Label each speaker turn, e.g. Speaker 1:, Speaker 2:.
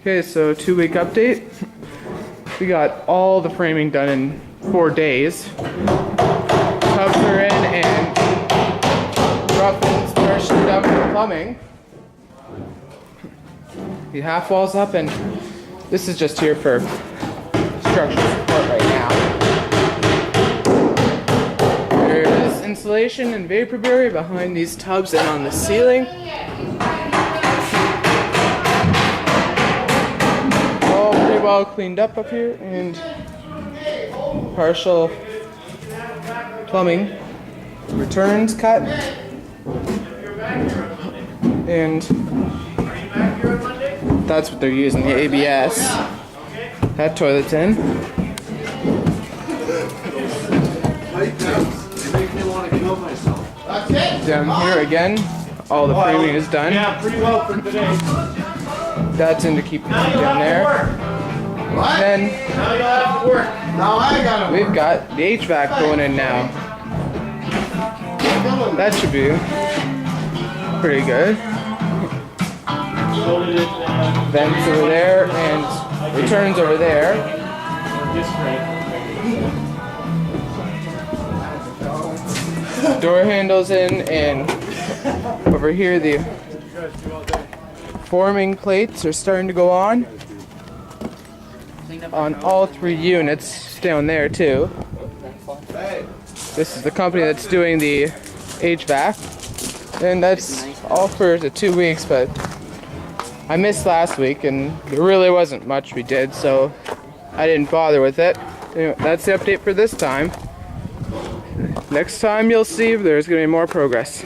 Speaker 1: Okay, so 2-week update. We got all the framing done in 4 days. Tubs are in and rough and partially done for the plumbing. The half wall's up, and this is just here for structural support right now. There's insulation and vapor barrier behind these tubs and on the ceiling. All pretty well cleaned up here, and partial plumbing returns cut. And that's what they're using, the ABS. That toilet's in. Down here again, all the framing is done.
Speaker 2: Yeah, pretty well for today.
Speaker 1: That's in to keep the heat down there.
Speaker 2: What?
Speaker 1: Then
Speaker 2: Now you have to work. Now I gotta work.
Speaker 1: we've got the HVAC going in now. That should be pretty good. Vents over there and returns over there. Door handles in, and over here the forming plates are starting to go on all 3 units down there too. This is the company that's doing the HVAC, and that's all for the 2 weeks, but I missed last week and there really wasn't much we did, so I didn't bother with it. Anyway, that's the update for this time. Next time you'll see if there's going to be more progress.